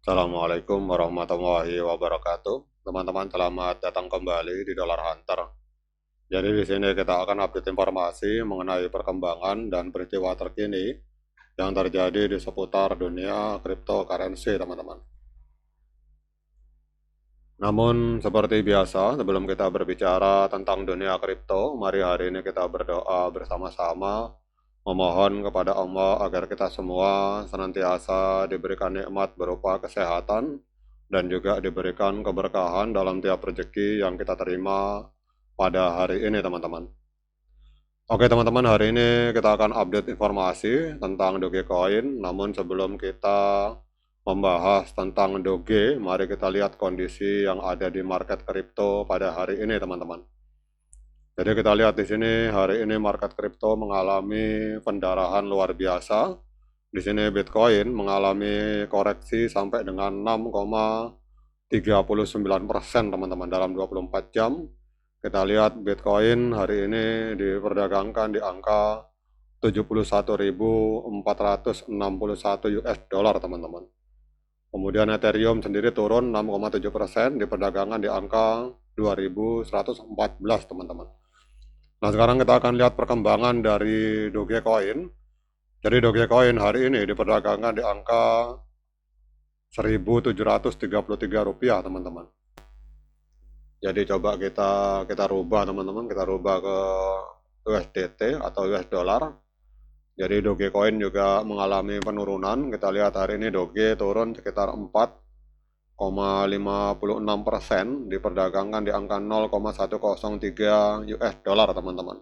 Assalamualaikum warahmatullahi wabarakatuh. Teman-teman, selamat datang kembali di Dollar Hunter. Jadi di sini kita akan update informasi mengenai perkembangan dan peristiwa terkini yang terjadi di seputar dunia cryptocurrency, teman-teman. Namun seperti biasa, sebelum kita berbicara tentang dunia kripto, mari hari ini kita berdoa bersama-sama memohon kepada Allah agar kita semua senantiasa diberikan nikmat berupa kesehatan dan juga diberikan keberkahan dalam tiap rezeki yang kita terima pada hari ini, teman-teman. Oke, teman-teman, hari ini kita akan update informasi tentang Dogecoin. Namun sebelum kita membahas tentang Doge, mari kita lihat kondisi yang ada di market kripto pada hari ini, teman-teman. Jadi kita lihat di sini hari ini market kripto mengalami pendarahan luar biasa. Di sini Bitcoin mengalami koreksi sampai dengan 6,39%, teman-teman, dalam 24 jam. Kita lihat Bitcoin hari ini diperdagangkan di angka 71.461 US dollar, teman-teman. Kemudian Ethereum sendiri turun 6,7% di perdagangan di angka 2.114, teman-teman. Nah, sekarang kita akan lihat perkembangan dari Dogecoin. Jadi Dogecoin hari ini diperdagangkan di angka Rp1.733, teman-teman. Jadi coba kita rubah, teman-teman, kita rubah ke USDT atau US dollar. Jadi Dogecoin juga mengalami penurunan. Kita lihat hari ini Doge turun sekitar 4,56%, diperdagangkan di angka 0,103 US dollar, teman-teman.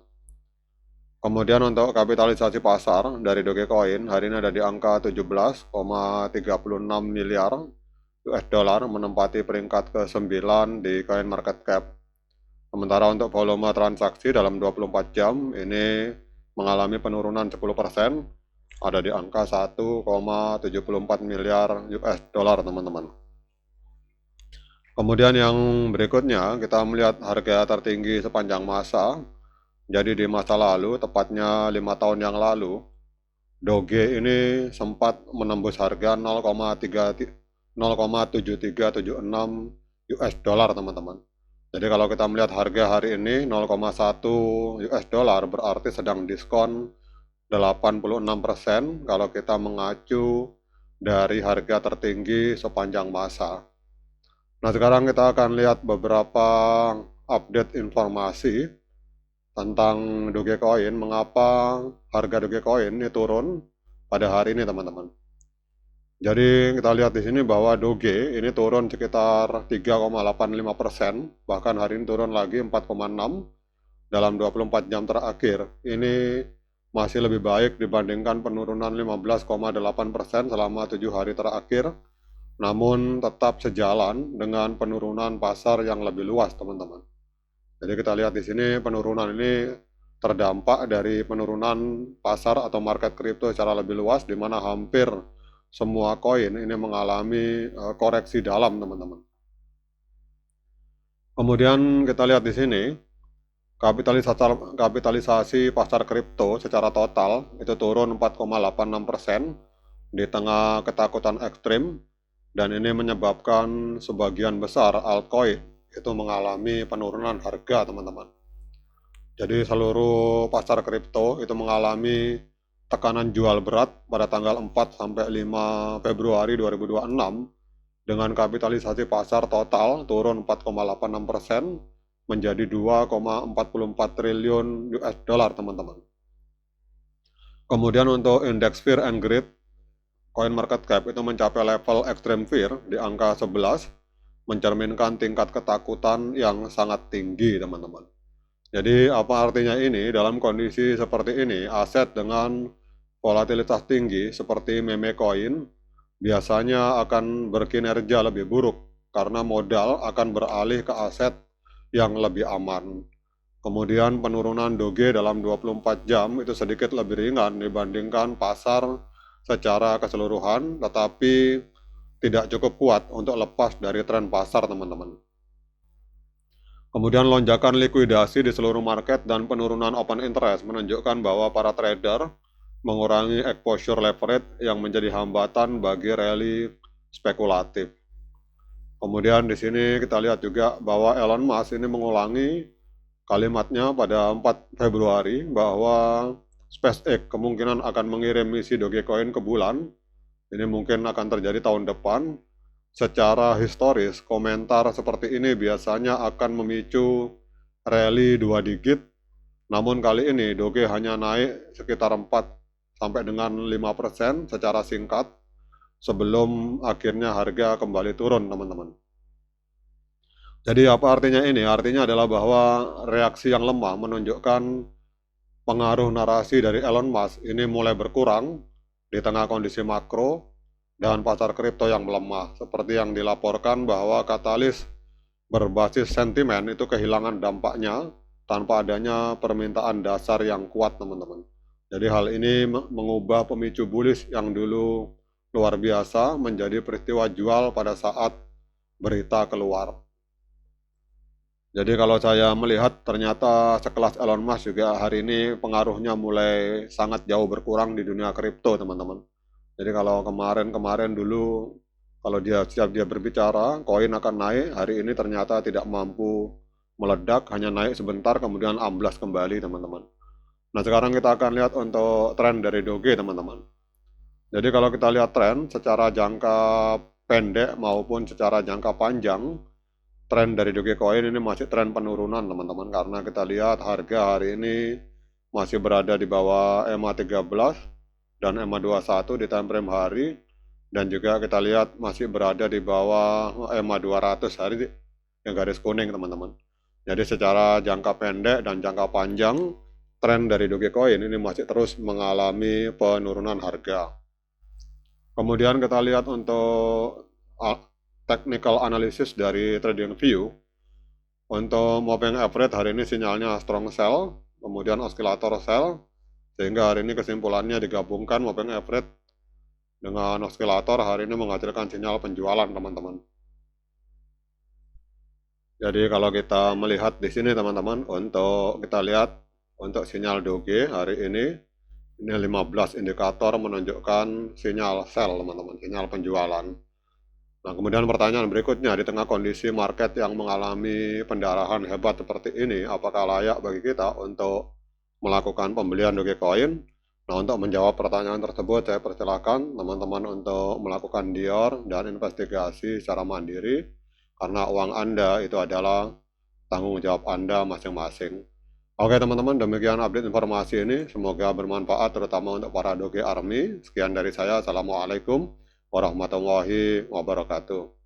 Kemudian untuk kapitalisasi pasar dari Dogecoin hari ini ada di angka 17,36 miliar US dollar, menempati peringkat ke-9 di Coin Market Cap. Sementara untuk volume transaksi dalam 24 jam ini mengalami penurunan 10%, ada di angka 1,74 miliar US dollar, teman-teman. Kemudian yang berikutnya kita melihat harga tertinggi sepanjang masa. Jadi di masa lalu, tepatnya 5 tahun yang lalu, Doge ini sempat menembus harga 0,7376 US dollar, teman-teman. Jadi kalau kita melihat harga hari ini 0,1 US dollar berarti sedang diskon 86% kalau kita mengacu dari harga tertinggi sepanjang masa. Nah, sekarang kita akan lihat beberapa update informasi tentang Dogecoin, mengapa harga Dogecoin ini turun pada hari ini, teman-teman. Jadi kita lihat di sini bahwa Doge ini turun sekitar 3,85%, bahkan hari ini turun lagi 4,6 dalam 24 jam terakhir. Ini masih lebih baik dibandingkan penurunan 15,8% selama 7 hari terakhir, namun tetap sejalan dengan penurunan pasar yang lebih luas, teman-teman. Jadi kita lihat di sini penurunan ini terdampak dari penurunan pasar atau market kripto secara lebih luas, di mana hampir semua koin ini mengalami koreksi dalam, teman-teman. Kemudian kita lihat di sini kapitalisasi pasar kripto secara total itu turun 4,86% di tengah ketakutan ekstrim, dan ini menyebabkan sebagian besar altcoin itu mengalami penurunan harga, teman-teman. Jadi seluruh pasar kripto itu mengalami tekanan jual berat pada tanggal 4 sampai 5 Februari 2026 dengan kapitalisasi pasar total turun 4,86% menjadi 2,44 triliun US dollar, teman-teman. Kemudian untuk indeks Fear and Greed Coin Market Cap itu mencapai level extreme fear di angka 11, mencerminkan tingkat ketakutan yang sangat tinggi, teman-teman. Jadi apa artinya ini? Dalam kondisi seperti ini, aset dengan volatilitas tinggi seperti meme coin biasanya akan berkinerja lebih buruk karena modal akan beralih ke aset yang lebih aman. Kemudian penurunan Doge dalam 24 jam itu sedikit lebih ringan dibandingkan pasar secara keseluruhan, tetapi tidak cukup kuat untuk lepas dari tren pasar, teman-teman. Kemudian lonjakan likuidasi di seluruh market dan penurunan open interest menunjukkan bahwa para trader mengurangi exposure leverage yang menjadi hambatan bagi rally spekulatif. Kemudian di sini kita lihat juga bahwa Elon Musk ini mengulangi kalimatnya pada 4 Februari bahwa SpaceX kemungkinan akan mengirim misi Dogecoin ke bulan. Ini mungkin akan terjadi tahun depan. Secara historis, komentar seperti ini biasanya akan memicu rally 2 digit. Namun kali ini Doge hanya naik sekitar 4 sampai dengan 5% secara singkat sebelum akhirnya harga kembali turun, teman-teman. Jadi apa artinya ini? Artinya adalah bahwa reaksi yang lemah menunjukkan pengaruh narasi dari Elon Musk ini mulai berkurang di tengah kondisi makro dan pasar kripto yang melemah. Seperti yang dilaporkan bahwa katalis berbasis sentimen itu kehilangan dampaknya tanpa adanya permintaan dasar yang kuat, teman-teman. Jadi hal ini mengubah pemicu bullish yang dulu luar biasa menjadi peristiwa jual pada saat berita keluar. Jadi kalau saya melihat ternyata sekelas Elon Musk juga hari ini pengaruhnya mulai sangat jauh berkurang di dunia kripto, teman-teman. Jadi kalau kemarin dulu kalau setiap dia berbicara koin akan naik, hari ini ternyata tidak mampu meledak, hanya naik sebentar kemudian amblas kembali, teman-teman. Nah sekarang kita akan lihat untuk tren dari Doge, teman-teman. Jadi kalau kita lihat tren secara jangka pendek maupun secara jangka panjang, tren dari Dogecoin ini masih tren penurunan, teman-teman, karena kita lihat harga hari ini masih berada di bawah EMA 13 dan EMA 21 di time frame hari, dan juga kita lihat masih berada di bawah EMA 200 hari yang garis kuning, teman-teman. Jadi secara jangka pendek dan jangka panjang, tren dari Dogecoin ini masih terus mengalami penurunan harga. Kemudian kita lihat untuk technical analysis dari TradingView. Untuk moving average hari ini sinyalnya strong sell, kemudian oscillator sell, sehingga hari ini kesimpulannya digabungkan moving average dengan oscillator hari ini menghasilkan sinyal penjualan, teman-teman. Jadi kalau kita melihat di sini, teman-teman, untuk kita lihat untuk sinyal Doge hari ini 15 indikator menunjukkan sinyal sell, teman-teman, sinyal penjualan. Nah, kemudian pertanyaan berikutnya, di tengah kondisi market yang mengalami pendarahan hebat seperti ini, apakah layak bagi kita untuk melakukan pembelian Dogecoin? Nah, untuk menjawab pertanyaan tersebut, saya persilakan teman-teman untuk melakukan dior dan investigasi secara mandiri, karena uang Anda itu adalah tanggung jawab Anda masing-masing. Oke teman-teman, demikian update informasi ini. Semoga bermanfaat terutama untuk para Doge Army. Sekian dari saya. Assalamualaikum warahmatullahi wabarakatuh.